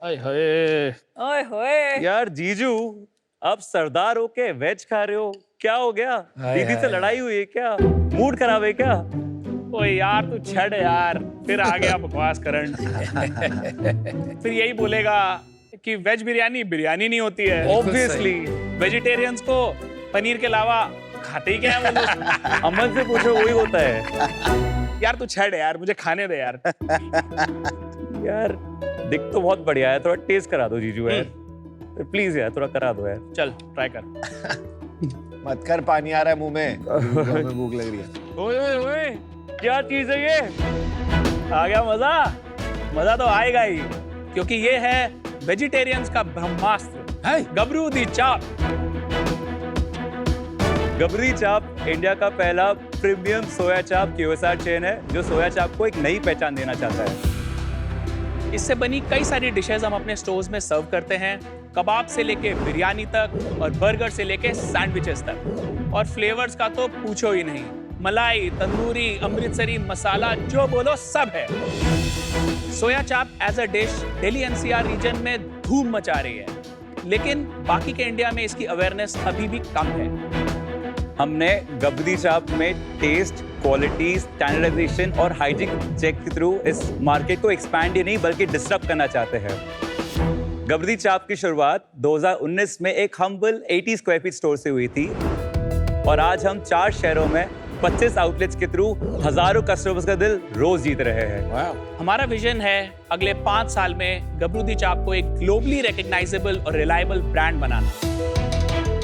हाय ओए होए। यार जीजू, अब सरदार होके वेज खा रहे हो, क्या हो गया? दीदी से लड़ाई हुई है क्या? मूड खराब है क्या? ओए यार तू छड़ यार, फिर आ गया बकवास करंट। फिर यही बोलेगा कि वेज बिरयानी बिरयानी नहीं होती है। ऑब्वियसली वेजिटेरियंस को पनीर के अलावा खाते ही क्या है वो लोग। अमन से पूछो, वही होता है। यार तू छड़ यार, मुझे खाने दे यार। यार दिख तो बहुत बढ़िया है, थोड़ा टेस्ट करा दो जीजू यार, प्लीज यार थोड़ा करा दो यार। चल ट्राई कर। मत कर, पानी आ रहा है मुंह में। हमें भूख लग रही है। ओए ओए ओए, क्या चीज है ये? आ गया मजा? मजा तो आएगा ही, क्योंकि ये है वेजिटेरियंस का ब्रह्मास्त्र, गबरू दी चाप। गबरी चाप इंडिया का पहला प्रीमियम सोया चाप QSR चेन है, जो सोया चाप को एक नई पहचान देना चाहता है। इससे बनी कई सारी डिशेस हम अपने स्टोर्स में सर्व करते हैं, कबाब से लेके बिरयानी तक और बर्गर से लेके सैंडविचेस तक। और फ्लेवर्स का तो पूछो ही नहीं, मलाई, तंदूरी, अमृतसरी, मसाला, जो बोलो सब है। Soya chaap as a dish Delhi NCR region में धूम मचा रही है, लेकिन बाकी के इंडिया में इसकी अवेयरनेस अभी भी कम है। हमने गबरी चाप में टेस्ट, क्वालिटी, स्टैंडर्डाइजेशन और हाइजीन चेक के थ्रू इस मार्केट को एक्सपैंड ही नहीं बल्कि डिसरप्ट करना चाहते हैं। गबरी चाप की शुरुआत 2019 में एक हम्बल 80 स्क्वायर फीट स्टोर से हुई थी, और आज हम 4 शहरों में 25 आउटलेट्स के थ्रू हजारों कस्टमर्स का दिल रोज जीत रहे हैं। हमारा विजन है अगले 5 साल में गबरू दी चाप को एक ग्लोबली रिकग्नाइजेबल और रिलायबल ब्रांड बनाना।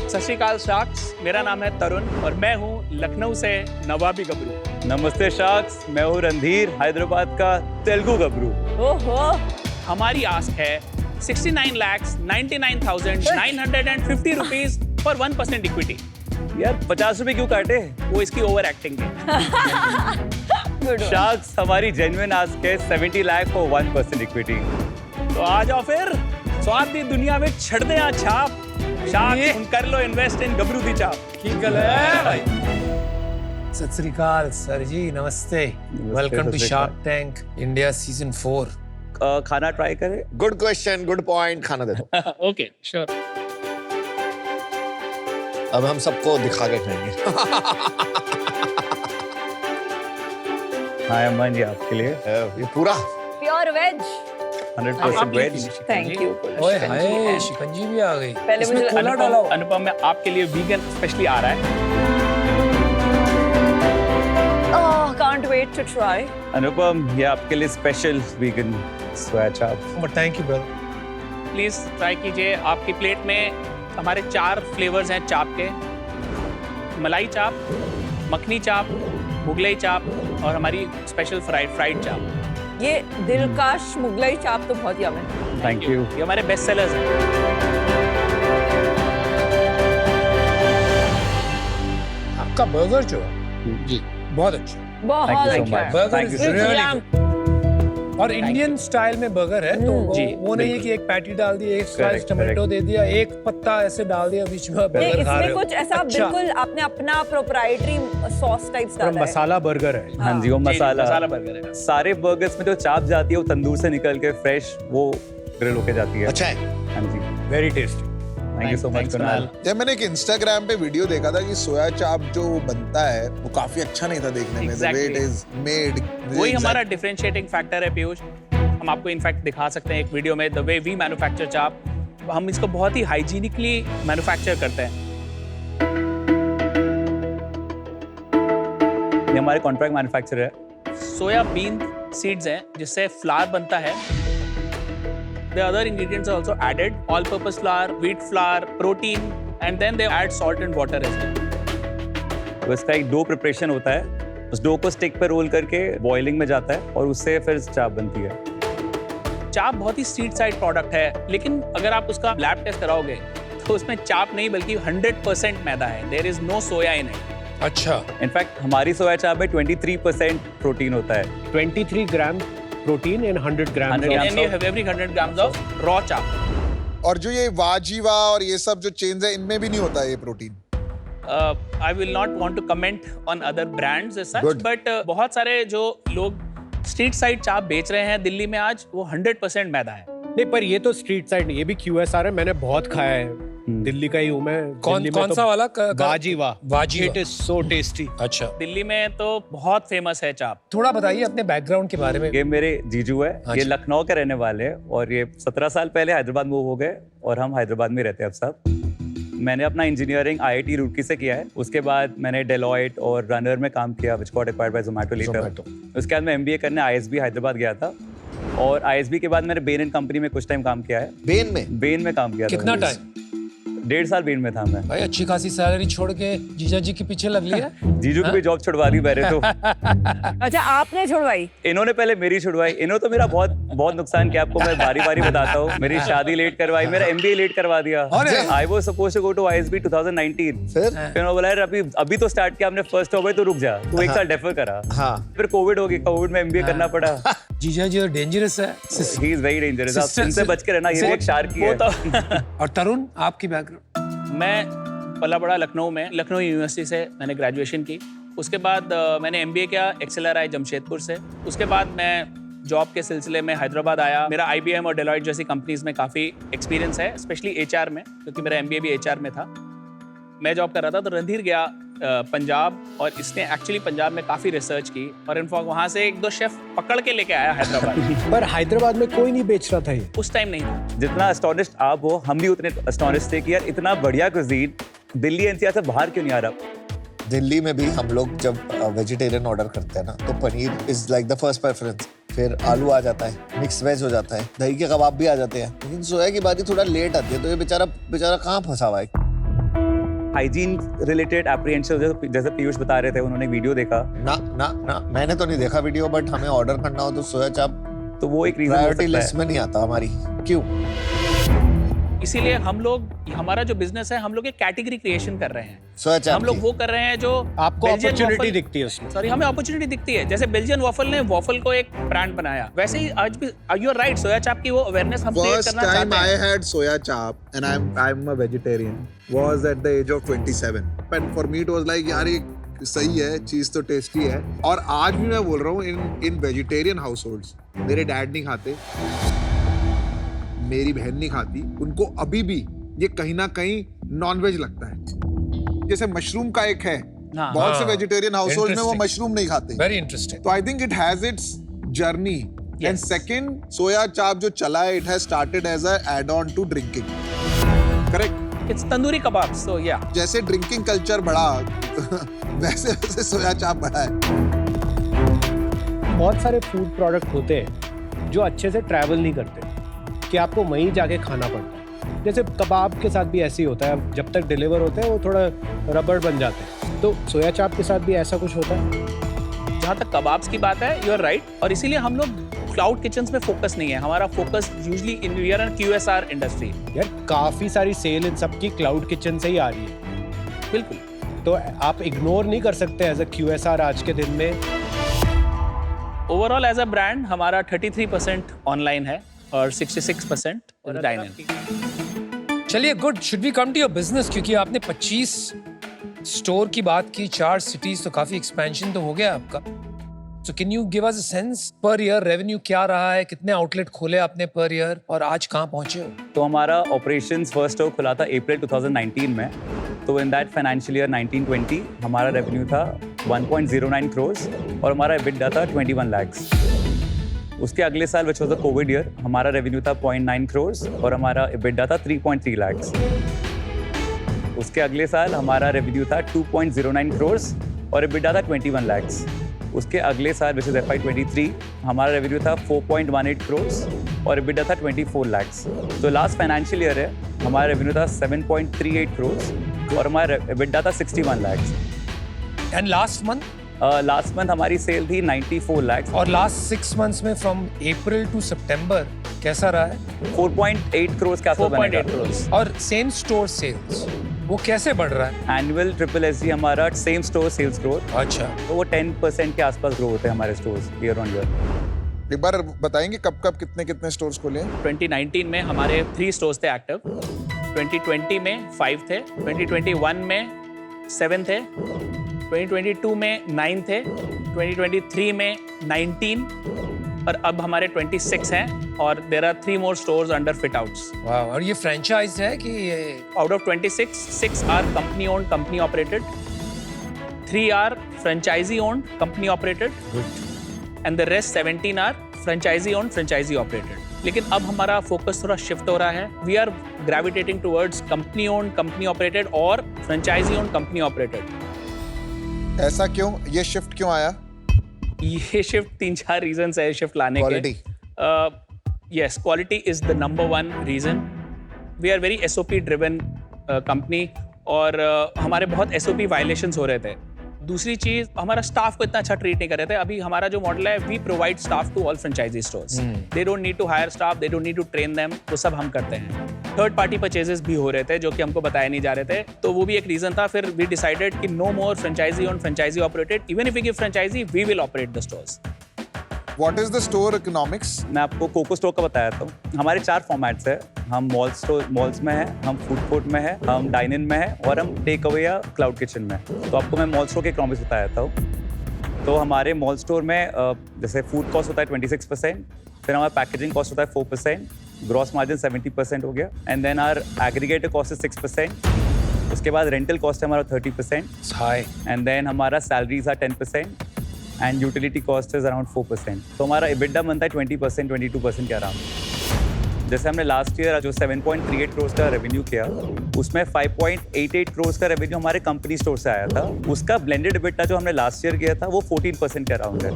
सत श्री अकाल शार्क्स, मेरा नाम है तरुण और मैं हूँ लखनऊ से नवाबी गबरू। नमस्ते शार्क्स, मैं हूँ रणधीर, हैदराबाद का तेलुगु गबरू। ओहो। हमारी आस्क है 69,99,950 रुपीज फॉर 1% इक्विटी। यार 50 रुपए क्यों काटे? वो इसकी ओवर एक्टिंग है। शार्क्स, हमारी जेन्युइन आस्क है 70 लाख फॉर 1% इक्विटी। तो आ जाओ फिर, स्वाद दी दुनिया में छड़ दे आज छाप। शार्क्स, तुम कर लो इन्वेस्ट इन गबरू दी चाप। की गल है भाई। सत श्री अकाल सर जी, नमस्ते। Welcome to shark tank India season 4। खाना ट्राई करें? Good question, good point. खाना दे दो। Okay sure. अब हम सबको दिखा के खाएंगे। हाँ अमन, ये आपके लिए ये पूरा प्योर वेज। 100% वेज। Thank you. ओए हाय, शिकंजी भी आ गई। पहले इसमें मुझे कोला डाला हो। अनुपम में आपके लिए वीगन स्पेशली आ रहा है। Can't wait to try. Anupam, ये आपके लिए special vegan soya chaap. But thank you brother. Please try कीजिए। आपकी प्लेट में हमारे 4 फ्लेवर्स हैं चाप के, मलाई चाप, मखनी चाप, मुगलई चाप और हमारी स्पेशल फ्राइड चाप। ये दिलकश मुगलई चाप तो बहुत यम है। Thank you. ये हमारे बेस्ट सेलर्स हैं। आपका बर्गर जो है जी बहुत अच्छा, बहुत Thank you so अच्छा much. है। Burger Thank you is so much. Really good. और इंडियन स्टाइल में बर्गर है, तो जी, वो नहीं है कि एक पैटी डाल दी, एक स्लाइस Correct, टमाटो correct. दे दिया, एक पत्ता ऐसे डाल दिया बीच में, नहीं, बर्गर खा रहे इसमें हो। कुछ ऐसा अच्छा, बिल्कुल आपने अपना प्रोप्राइटरी सॉस टाइप्स पूरा डाला है। मसाला बर्गर है। हाँ जी, वो जी, मसाला मसाला बर्गर है। सारे बर्गर्स में जो चाप जाती है वो तंदूर से निकल के फ्रेश वो ग्रिल होके जाती है। अच्छा है। हाँ जी, very tasty. Thank you so much Kunal. जब मैंने एक इंस्टाग्राम पे वीडियो देखा था कि सोया चाप जो बनता है वो काफी अच्छा नहीं था देखने में। The way it Exactly. is made, वही हमारा डिफरेंशिएटिंग फैक्टर है पीयूष। हम आपको इनफैक्ट दिखा सकते हैं एक वीडियो में, द वे वी मैन्युफैक्चर चाप। हम इसको बहुत ही हाइजीनिकली मैन्युफैक्चर करते हैं। ये हमारे कॉन्ट्रैक्ट मैन्युफैक्चरर है। सोयाबीन सीड्स हैं जिससे फ्लावर बनता है। The other ingredients are also added: all-purpose flour, wheat flour, protein, and then they add salt and water as well. तो इसका एक डो प्रिपरेशन होता है, उस डो को स्टिक पे रोल करके बॉइलिंग में जाता है और उससे फिर चाप बनती है। चाप बहुत ही स्ट्रीट साइड प्रोडक्ट है, लेकिन अगर आप उसका लैब टेस्ट कराओगे तो उसमें चाप नहीं बल्कि 100% मैदा है। There is no soya in it. अच्छा, इनफैक्ट हमारी सोया चाप में 23% प्रोटीन होता है। 23 gram protein in 100 gram. 100 And you have every 100 grams of raw चाप. और जो ये वाजीवा और ये सब जो चेन्स है इनमें भी नहीं होता ये protein. I will not want to comment on other brands as such, Good. but बहुत सारे जो लोग स्ट्रीट साइड चाप बेच रहे हैं दिल्ली में आज, वो 100% मैदा है। नहीं, पर ये तो स्ट्रीट साइड, ये भी QSR है, मैंने बहुत खाया है। दिल्ली का ही हूँ मैं। कौन सा वाला? वाजीवा। वाजीवा। It is so tasty. अच्छा, दिल्ली में तो बहुत फेमस है चाप। थोड़ा बताइए अपने बैकग्राउंड के बारे में। ये मेरे जीजू है, ये अच्छा। लखनऊ के रहने वाले हैं और ये 17 साल पहले हैदराबाद मूव हो गए और हम हैदराबाद में रहते हैं अब सब। मैंने अपना इंजीनियरिंग IIT रुड़की से किया है। उसके बाद मैंने डेलॉयट और रनर में काम किया, which got acquired by Zomato later। उसके बाद मैं MBA करने ISB हैदराबाद गया था और ISB के बाद मैंने बेन एंड कंपनी में कुछ टाइम काम किया है। बेन में काम किया था। कितना टाइम? 1.5 साल बेन में था मैं। भाई अच्छी खासी सैलरी छोड़ के जीजा जी के पीछे लग लिया। जीजू की भी जॉब छुड़वा दी मैंने तो। अच्छा, आपने छुड़वाई? इन्होंने पहले मेरी छुड़वाई। इन्होंने तो मेरा बहुत नुकसान किया, आपको मैं बारी बारी बताता हूँ। मेरी शादी लेट करवाई, मेरा MBA लेट करवा दिया। I was supposed to go to ISB 2019। फिर उन्होंने बोला यार अभी तो स्टार्ट किया, हमने फर्स्ट हो गए तो रुक जा, तू 1 साल डेफर करा। फिर कोविड हो गई, कोविड में MBA करना पड़ा। जीजा जी डेंजरस है। He is very dangerous. आप इनसे बच के रहना, ये भी एक शार्क ही है। और तरुण, आपकी बैकग्राउंड? मैं पला बड़ा लखनऊ में, लखनऊ यूनिवर्सिटी से मैंने ग्रेजुएशन की। उसके बाद मैंने MBA किया XLRI जमशेदपुर से। उसके बाद मैं जॉब के सिलसिले में हैदराबाद आया। मेरा IBM और डेलॉयट जैसी कंपनीज में काफ़ी एक्सपीरियंस है, स्पेशली HR में, क्योंकि मेरा MBA भी HR में था। मैं जॉब कर रहा था तो रणधीर गया पंजाब और इसने एक्चुअली पंजाब में काफ़ी रिसर्च की और इनफॉर्म वहाँ से 1-2 शेफ पकड़ के लेके आया हैदराबाद। पर हैदराबाद में कोई नहीं बेच रहा था ये उस टाइम नहीं था। जितना एस्टोनिश्ड आप हो, हम भी उतने एस्टोनिश्ड थे कि यार इतना बढ़िया कुजीन दिल्ली NCR से बाहर क्यों नहीं आ रहा। दिल्ली में भी हम लोग जब वेजिटेरियन ऑर्डर करते हैं ना, तो paneer is like the first preference. फिर आलू आ जाता है, मिक्स वेज हो जाता है, दही के कबाब भी आ जाते हैं। लेकिन सोया की बात थोड़ा लेट आती है, तो ये बेचारा कहाँ फंसा हुआ है। हाइजीन रिलेटेड एप्रीहेंशन, जैसे पीयूष बता रहे थे, उन्होंने वीडियो देखा ना मैंने तो नहीं देखा वीडियो, बट हमें ऑर्डर करना हो तो सोया चाप तो वो एक रीजन प्रायोरिटी लिस्ट में नहीं आता हमारी। क्यों? इसीलिए हम लोग, हमारा जो बिजनेस है, हम लोग एक कैटेगरी क्रिएशन कर रहे हैं। सोया चाप हम लोग वो कर रहे हैं जो आपको अपॉर्चुनिटी दिखती है उसमें। सॉरी, हमें अपॉर्चुनिटी दिखती है। जैसे बेल्जियन वॉफल ने वॉफल को एक ब्रांड बनाया, वैसे ही आज भी यू आर राइट, सोया चाप की वो अवेयरनेस हम क्रिएट करना चाहते हैं। First time I had soya chap and I'm a vegetarian was at the age of 27. And for me it was like यार ये सही है, चीज तो टेस्टी है। और आज भी मैं बोल रहा हूँ इन वेजिटेरियन हाउसहोल्ड्स, मेरे डैड नहीं खाते, मेरी बहन नहीं खाती, उनको अभी भी ये कहीं ना कहीं नॉनवेज लगता है। जैसे मशरूम का एक है, बहुत से वेजिटेरियन हाउसहोल्ड में वो मशरूम नहीं खाते। Very interesting. तो I think it has its journey. And second, soya chaap जो चला है, it has started as a add on to drinking. Correct? It's tandoori kebab. So yeah जैसे ड्रिंकिंग कल्चर बढ़ा वैसे सोया चाप बढ़ा है। बहुत सारे फूड प्रोडक्ट होते हैं जो अच्छे से ट्रैवल नहीं करते, कि आपको वहीं जाके खाना पड़ता है। जैसे कबाब के साथ भी ऐसे ही होता है, जब तक डिलीवर होते हैं वो थोड़ा रबड़ बन जाते हैं। तो सोया चाप के साथ भी ऐसा कुछ होता है। जहाँ तक कबाब्स की बात है, यू आर राइट। और इसीलिए हम लोग क्लाउड किचन्स में फोकस नहीं है। हमारा focus usually in we are an QSR industry. यार काफी सारी सेल इन सबकी क्लाउड किचन से ही आ रही है। बिल्कुल। तो आप इग्नोर नहीं कर सकते एज अ QSR आज के दिन में। ओवरऑल एज अ ब्रांड हमारा 33% ऑनलाइन है और 66% डाइन इन। चलिए, good. Should we come to your business, क्योंकि आपने 25 स्टोर की बात की, 4 सिटीज, तो काफी एक्सपेंशन तो हो गया आपका। So can you give us a sense per year revenue क्या रहा है, कितने आउटलेट खोले आपने पर ईयर और आज कहाँ पहुंचे हो? तो हमारा ऑपरेशंस फर्स्ट स्टोर खुला था अप्रैल 2019 में। तो इन दैट फाइनेंशियल ईयर 1920 हमारा रेवेन्यू था 1.09 करोर्स और हमारा EBITDA था 21 lakhs। उसके अगले साल which was the Covid year, हमारा रेवेन्यू था 0.9 करोर्स और हमारा EBITDA था 3.3 lakhs। उसके अगले साल हमारा रेवेन्यू था 2.09 करोर्स और EBITDA था 21 lakhs। उसके अगले साल विच इज FY23 हमारा रेवेन्यू था 4.18 करोर्स और EBITDA था 24 lakhs। तो लास्ट फाइनेंशियल ईयर है, हमारा रेवेन्यू था 7.38 करोर्स और हमारा EBITDA था 61 lakhs। And last month? Last month हमारी सेल थी 94 lakhs। और लास्ट 6 मंथ्स में फ्रॉम अप्रैल टू सितंबर कैसा रहा है? 4.8 करोर्स के आसपास बनेगा। 4.8 करोर्स। और सेम स्टोर सेल्स वो कैसे बढ़ रहा है? एनुअल SSSG हमारा सेम स्टोर सेल्स ग्रोथ, अच्छा, तो वो 10% के आसपास ग्रो होते हैं हमारे स्टोर्स ईयर ऑन ईयर। एक बार बताएंगे कब कितने स्टोर्स खोले हैं? 2019 में हमारे 3 स्टोर्स थे एक्टिव, 2020 में 5 थे, 2021 में 7 थे, 2022 में 9 थे, 2023 में 19, और अब हमारे 26 हैं और there are 3 more stores under fit outs. वाह, और ये फ्रेंचाइज है कि ये Out of 26, 6 are company owned, company operated. 3 are franchisee owned, company operated. And the rest 17 are franchisee owned, franchisee operated. लेकिन अब हमारा फोकस थोड़ा शिफ्ट हो रहा है. We are gravitating towards company owned, company operated और franchisee owned, company operated. ऐसा क्यों, ये शिफ्ट क्यों आया? ये शिफ्ट 3-4 रीजंस है शिफ्ट लाने Quality. के. Yes, quality is the number 1 reason. We are very SOP driven company और हमारे बहुत SOP वायलेशंस हो रहे थे. दूसरी चीज, हमारा स्टाफ को इतना अच्छा ट्रीट नहीं कर रहे थे. अभी हमारा जो मॉडल है, we provide staff to all franchisee stores. They don't need to hire staff, they don't need to train them. वो सब हम करते हैं. थर्ड पार्टी परचेजेस भी हो रहे थे जो कि हमको बताए नहीं जा रहे थे, तो वो भी एक रीजन था. फिर वी डिसाइडेड कि no more franchisee on franchisee operated. Even if we give franchisee, we will operate the stores. What is the store economics? मैं आपको कोको स्टोर का बताया था. हमारे 4 फॉर्मेट्स है. हम मॉल्स में है, हम फूड कोर्ट में है, हम डाइन इन में है और हम टेक अवे या क्लाउड किचन में. तो आपको मैं मॉल स्टोर के इकोनॉमिक्स बताया था. तो हमारे मॉल स्टोर में जैसे फूड कॉस्ट होता है 26%, फिर हमारा पैकेजिंग कॉस्ट होता है 4%, ग्रॉस मार्जिन 70% हो गया, and then our aggregator cost है 6%. उसके बाद रेंटल कॉस्ट है हमारा 30%, हाई. एंड देन हमारा salaries are 10%, and utility cost is around 4%. तो हमारा EBITDA बनता है 20%, 22% के अराउंड. जैसे हमने लास्ट ईयर जो 7.38 करोड़ का रेवेन्यू किया, उसमें 5.88 करोड़ का रेवेन्यू हमारे कंपनी स्टोर से आया था. उसका ब्लेंडेड EBITDA जो हमने लास्ट ईयर किया था वो 14% के अराउंड है.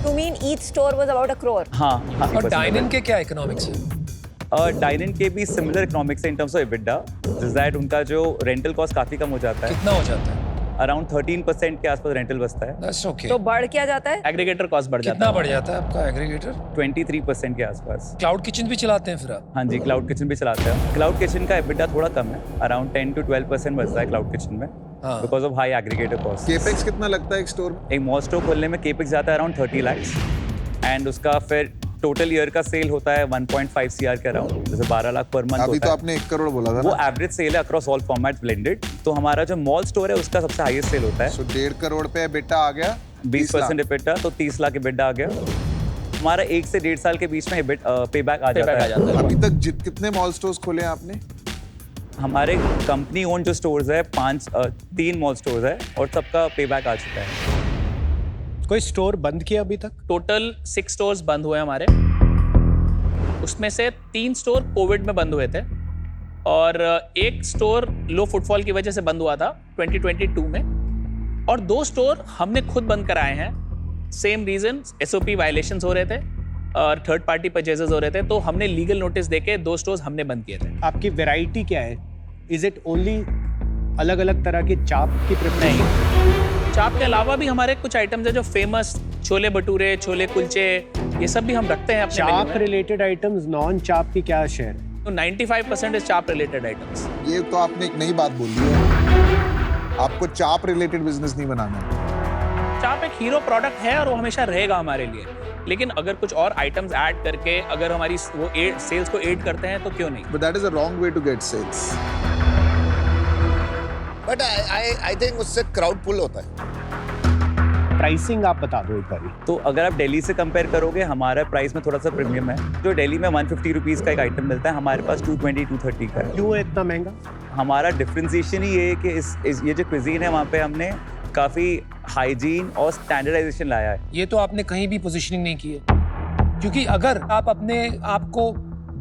You mean each store was about 1 crore? हाँ. और डाइन इन के क्या इकोनॉमिक्स है? डाइन इन के भी सिमिलर इकोनॉमिक्स है इन टर्म्स ऑफ EBITDA. जिस दैट उनका जो रेंटल कॉस्ट काफ़ी कम हो जाता है. कितना हो जाता है? अराउंड 13% के आसपास रेंटल बचता है. That's okay. तो बढ़ क्या जाता है? एग्रीगेटर कॉस्ट बढ़ जाता कितना है. बढ़ जाता है आपका एग्रीगेटर? 23% के आसपास. क्लाउड किचन भी चलाते हैं फिर आप? हाँ जी, क्लाउड किचन भी चलाते हैं. क्लाउड किचन का EBITDA थोड़ा कम है. अराउंड 10 to 12% बचता है क्लाउड किचन में, हाँ. Because of high aggregator cost. Capex कितना लगता है एक स्टोर में? एक मॉल स्टोर खोलने में केपेक्स जाता है अराउंड 30 lakhs, एंड उसका फिर टोटल ईयर का सेल होता है 1.5 CR के अराउंड, जैसे 12 लाख पर मंथ अभी होता तो है. आपने 1 करोड़ बोला था वो ना? एवरेज सेल है अक्रॉस ऑल फॉर्मेट्स ब्लेंडेड. तो हमारा जो मॉल स्टोर है उसका सबसे हाईएस्ट सेल होता है. सो 1.5 करोड़ पे बेटा आ गया 20% EBITDA, तो 30 लाख EBITDA आ गया. हमारा 1 से 1.5 साल के बीच में पे बैक आ जाता है. अभी तक कितने मॉल स्टोर्स खोले हैं आपने? हमारे कंपनी ओन जो स्टोर्स है 3 मॉल स्टोर्स है और सबका पे बैक आ चुका है. कोई स्टोर बंद किया अभी तक? टोटल 6 स्टोर्स बंद हुए हमारे. उसमें से 3 स्टोर कोविड में बंद हुए थे और 1 स्टोर लो फुटफॉल की वजह से बंद हुआ था 2022 में, और 2 स्टोर हमने खुद बंद कराए हैं. सेम रीजन, SOP वायलेशंस हो रहे थे और थर्ड पार्टी परचेजेस हो रहे थे, तो हमने लीगल नोटिस देके 2 स्टोर्स हमने बंद किए थे. आपकी वैरायटी क्या है? इज इट ओनली अलग अलग तरह की चाप की प्रिपरेशन? नहीं, चाप के अलावा भी हमारे कुछ आइटम्स है जो फेमस, छोले भटूरे, छोले कुलचे, ये सब भी हम रखते हैं अपने चाप मेन्यू में. रिलेटेड आइटम्स, नॉन चाप की क्या शेयर है? तो 95% इज चाप रिलेटेड आइटम्स. ये तो आपने एक नई बात बोल दी है. आपको चाप रिलेटेड बिजनेस नहीं बनाना है. चाप एक हीरो प्रोडक्ट है और वो हमेशा रहेगा हमारे लिए, लेकिन अगर कुछ और आइटम्स ऐड करके अगर हमारी वो सेल्स को एड करते हैं तो क्यों नहीं. But that is a wrong way to get sales. But I think उससे क्राउड पुल होता है. प्राइसिंग आप बता दो एक बारी. तो अगर आप दिल्ली से कंपेयर करोगे, हमारा प्राइस में थोड़ा सा प्रीमियम है. जो दिल्ली में 150 रुपीज़ का एक आइटम मिलता है, हमारे पास 220, 230 का है. क्यों है इतना महंगा? हमारा डिफ्रेंसिएशन ही ये है कि ये जो क्विजीन है वहाँ पे हमने काफ़ी हाइजीन और स्टैंडर्डाइजेशन लाया है. ये तो आपने कहीं भी पोजीशनिंग नहीं की है, क्योंकि अगर आप अपने आप को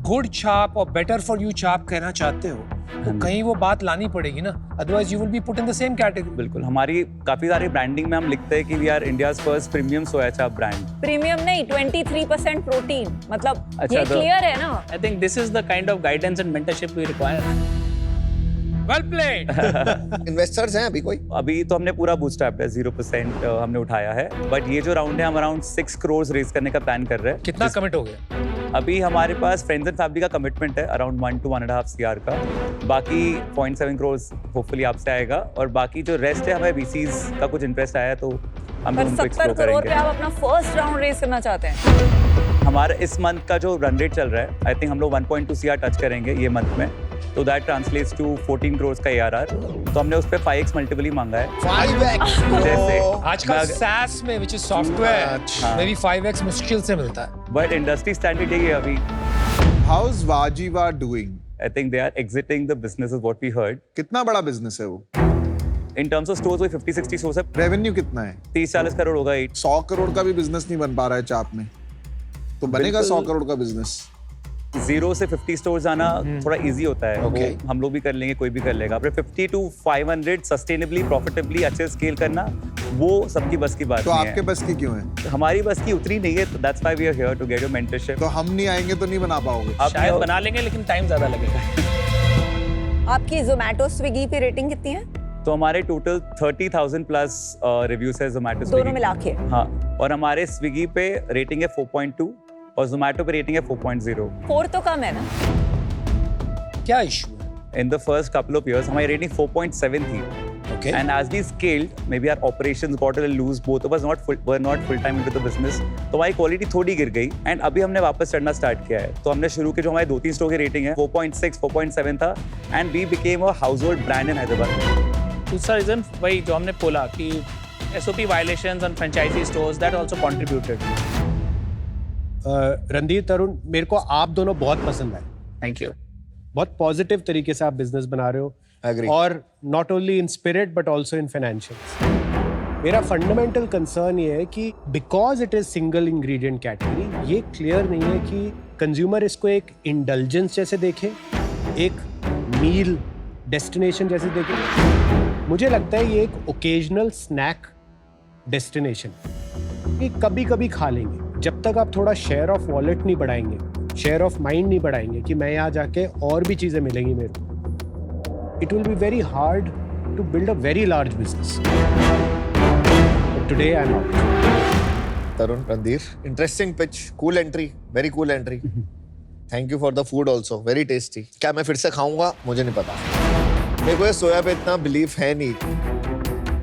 गुड चाप और बेटर फॉर यू चाप कहना चाहते हो तो कहीं वो बात लानी पड़ेगी ना, otherwise you will be put in the same category. बिल्कुल. हमारी काफ़ी सारी ब्रांडिंग में हम लिखते हैं कि we are India's first premium soya chaap brand. Premium नहीं, 23% प्रोटीन, मतलब अच्छा, ये तो- क्लियर है ना? I think this is the kind of guidance and mentorship we require. Well played. Investors हैं अभी कोई? अभी तो हमने पूरा बूटस्ट्रैप है, 0% हमने उठाया है. बट ये जो राउंड है हम अराउंड 6 करोड़ रेज करने का प्लान कर रहे हैं. कितना कमिट हो गया? अभी हमारे पास फ्रेंड्स एंड फैमिली का कमिटमेंट है अराउंड 1 to 1.5 CR का. बाकी 0.7 करोड़ होपफुली आपसे आएगा, और बाकी जो रेस्ट है हमें VCs का कुछ इंटरेस्ट आया तो हम पर उनको 70 एक्सप्लोर करोड़ पे करेंगे. आप अपना फर्स्ट राउंड रेस करना चाहते हैं? हमारा इस मंथ का जो रन रेट चल रहा है, आई थिंक हम लोग 1.2 CR टच करेंगे ये मंथ में. तो दैट ट्रांसलेट्स टू 14 crores का ARR। तो हमने उस पे 5x मल्टीपल ही मांगा है। 5x जैसे आजकल SaaS में which is software में भी 5x मुश्किल से मिलता है। बट इंडस्ट्री स्टैंडर्ड यही है अभी। How's Vajiva doing? I think they are exiting the business is what we heard. कितना बड़ा बिजनेस है वो? In terms of stores, वही 50-60 stores है। रेवेन्यू कितना है? 30-40 करोड़ होगा। 100 करोड़ का भी बिजनेस नहीं बन पा रहा है चाप में, तो बनेगा 100 करोड़ का बिजनेस। 0 से 50 स्टोर्स आना थोड़ा इजी होता है। Okay. वो हम लोग भी कर लेंगे, कोई भी कर लेगा। अपने 50 to 500 सस्टेनेबली प्रॉफिटेबली अच्छे स्केल करना, वो सबकी बस की बात तो नहीं आपके है। बस की क्यों है? हमारी बस की उतरी नहीं है, तो that's why we are here to get your mentorship. तो हम नहीं आएंगे तो नहीं बना पाओगे। आप शायद बना लेंगे लेकिन टाइम ज्यादा लगेगा। आपकी जोमेटो स्विगी पे रेटिंग कितनी है? तो हमारे टोटल 30,000 प्लस रिव्यूज है जोमेटो दोनों मिला के? हाँ, और हमारे स्विगी पे रेटिंग है 4.2 और जोमेटो पे रेटिंग है 4.0। 4 तो कम है ना? क्या इशू है? In the first couple of years हमारी रेटिंग 4.7 थी। Okay. And as we scaled, maybe our operations got a little loose. Both of us were not full time into the business. तो हमारी क्वालिटी थोड़ी गिर गई and अभी हमने वापस चढ़ना स्टार्ट किया है। तो हमने शुरू के जो हमारे 2-3 स्टोर की रेटिंग है 4.6, 4.7 था and we became a household brand in Hyderabad. दूसरा रीजन वही जो हमने बोला कि SOP violations on franchisee stores that also contributed. Randhir, तरुण, मेरे को आप दोनों बहुत पसंद आए। Thank you. बहुत पॉजिटिव तरीके से आप बिजनेस बना रहे हो। Agree. और not only in spirit but also in financials. मेरा फंडामेंटल कंसर्न ये है कि because it is single ingredient category, ये क्लियर नहीं है कि कंज्यूमर इसको एक इंडल्जेंस जैसे देखे, एक मील डेस्टिनेशन जैसे देखे। मुझे लगता है ये एक ओकेजनल स्नैक डेस्टिनेशन, ये कभी कभी खा लेंगे। जब तक आप थोड़ा शेयर ऑफ वॉलेट नहीं बढ़ाएंगे, शेयर ऑफ माइंड नहीं बढ़ाएंगे कि मैं यहाँ जाके और भी चीजें मिलेंगी मेरे को, it will be very hard to build a very large business. But today I'm out. Tarun, Randhir, interesting pitch, cool entry, very cool entry. Thank you for the food also, very tasty. क्या मैं फिर से खाऊंगा? मुझे नहीं पता। मेरे को ये सोया पे इतना बिलीफ है नहीं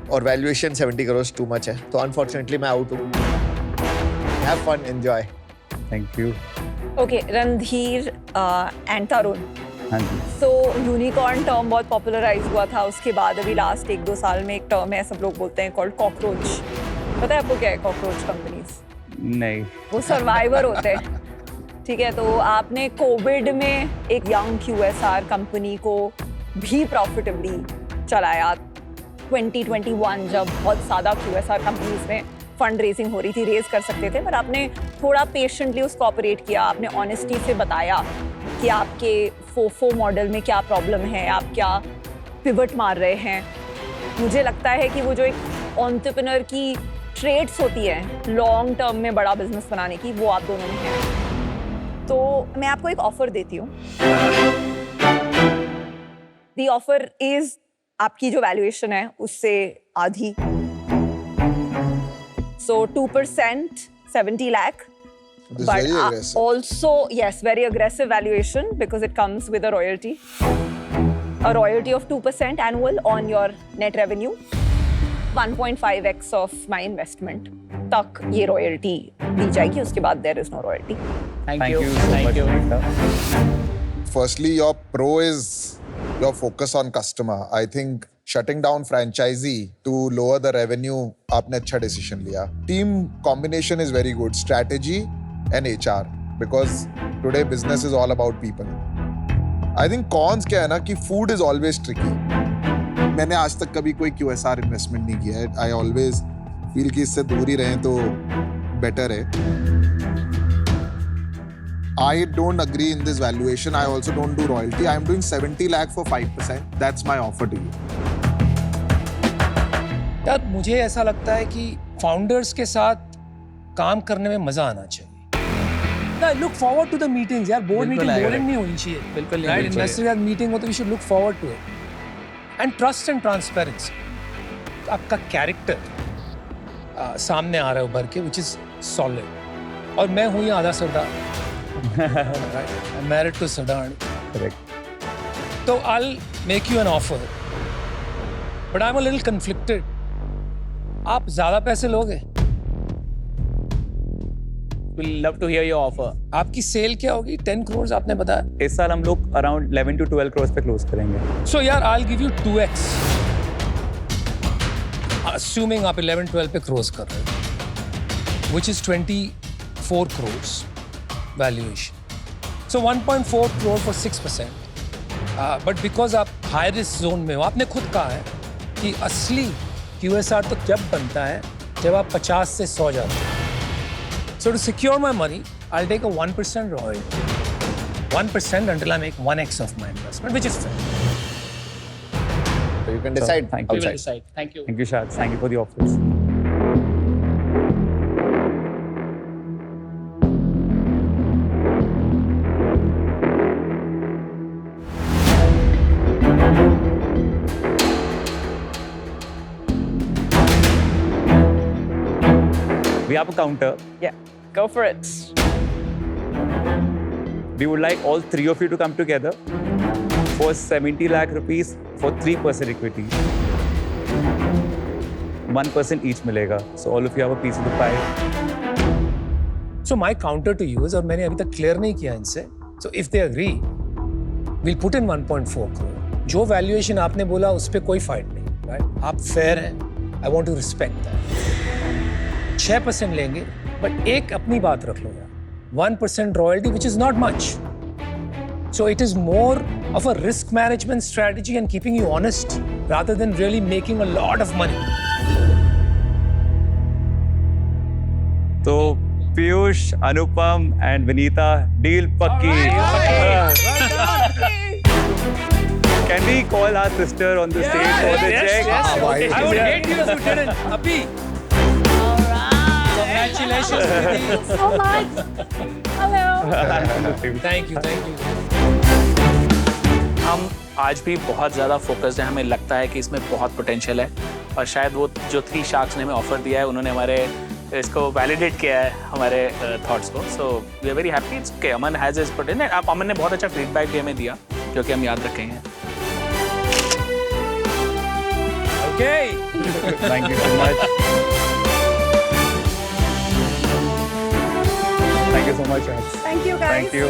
और वैल्यूएशन 70 करोड़ टू मच है, तो अनफॉर्चुनेटली मैं आउट हूँ। Have fun, enjoy. Thank you. Okay, Randhir and Tarun, हाँ जी। सो यूनिकॉर्न टर्म बहुत पॉपुलराइज हुआ था, उसके बाद अभी लास्ट 1-2 साल में एक टर्म है, सब लोग बोलते हैं कॉल्ड कॉकरोच। पता है आपको क्या है कॉकरोच कंपनीज? नहीं। वो सर्वाइवर होते हैं, ठीक है? तो आपने कोविड में एक यंग QSR कंपनी को भी प्रॉफिटेबली चलाया। 2021 जब बहुत ज़्यादा QSR कंपनीज में फंड रेजिंग हो रही थी, रेज कर सकते थे, पर आपने थोड़ा पेशेंटली उसको ऑपरेट किया। आपने ऑनेस्टी से बताया कि आपके फोफो मॉडल में क्या प्रॉब्लम है, आप क्या पिवट मार रहे हैं। मुझे लगता है कि वो जो एक एंटरप्रेन्योर की ट्रेड्स होती है लॉन्ग टर्म में बड़ा बिजनेस बनाने की, वो आप दोनों में है। तो मैं आपको एक ऑफर देती हूँ। द ऑफर इज आपकी जो वैल्यूएशन है उससे आधी, सो 2%, 70 lakh. This is But very aggressive. also, yes, very aggressive valuation because it comes with a royalty. A royalty of 2% annual on your net revenue. 1.5x of my investment तक ये royalty दी जाएगी, उसके बाद there is no royalty. Thank Thank you. you so Thank much, you. Sunita. Firstly, your pro is your focus on customer. I think shutting down franchisee to lower the revenue, आपने अच्छा decision लिया. Team combination is very good. Strategy and HR, because today business is all about people. I think cons क्या है ना कि food is always tricky. मैंने आज तक कभी कोई QSR investment नहीं किया है. I always feel कि इससे दूर ही रहें तो better है. I don't agree in this valuation. I also don't do royalty. I am doing 70 lakh for 5%. That's my offer to you. यार मुझे ऐसा लगता है कि फाउंडर्स के साथ काम करने में मजा आना चाहिए। Look forward to the meetings यार, बोर्ड मीटिंग बोरिंग नहीं होनी चाहिए। बिल्कुल नहीं राइट, होनी चाहिए। इन्वेस्टर के साथ मीटिंग हो तो we should look forward to it. And trust and transparency, आपका कैरेक्टर सामने आ रहा है उभर के, विच इज सॉलिड। और मैं हूँ ये आधा सरदार, मैरिड टू सरदार। Correct. तो I'll make you an offer, but I'm a little conflicted. आप ज्यादा पैसे लोगे We'll love to hear your offer. आपकी सेल क्या होगी? 10 crores आपने बताया. इस साल हम लोग अराउंड 11 to 12 crores पे क्लोज करेंगे. So यार, I'll give you 2x. Assuming आप 11-12 पे क्लोज कर रहे हो, which is 24 crores valuation. So 1.4 crore for 6%. But because आप high risk zone में हो, आपने खुद कहा है कि असली QSR तो जब बनता है जब आप 50 से 100 जाते हो. So to secure my money, I'll take a 1% royalty. 1% until I make 1x of my investment, which is fair. So you can decide thank We will outside. decide. Thank you. Thank you, Shad. Thank you for the offers. We have a counter. Yeah, go for it. We would like all three of you to come together for 70 lakh rupees for 3% equity. 1% each मिलेगा. So all of you have a piece of the pie. So my counter to you is, और मैंने अभी तक clear नहीं किया इनसे, so if they agree, we'll put in 1.4 crore. जो valuation आपने बोला उस पे कोई फाइट नहीं, right? आप फेयर हैं. I want to respect that. 6% लेंगे, but एक अपनी बात रख लो यार. 1% royalty, which is not much. So it is more of a risk management strategy and keeping you honest rather than really making a lot of money. So Piyush, Anupam, and Vinita, deal pakki. Can we call our sister on the stage for the check? I would hate you if you didn't. Abhi. Congratulations, Vinity. So much. Hello. Thank you, thank you. हम आज भी बहुत ज़्यादा focused हैं. हमें लगता है कि इसमें बहुत पोटेंशियल है और शायद वो जो 3 शार्क्स ने हमें ऑफर दिया है उन्होंने हमारे इसको वैलिडेट किया है हमारे थॉट्स को. So we are very happy. It's okay. Aman has his potential. आप अमन ने बहुत अच्छा फीडबैक भी हमें दिया जो कि हम याद रखेंगे. Okay. Thank you so much. Thank you so much, Raj. Thank you, guys. Thank you.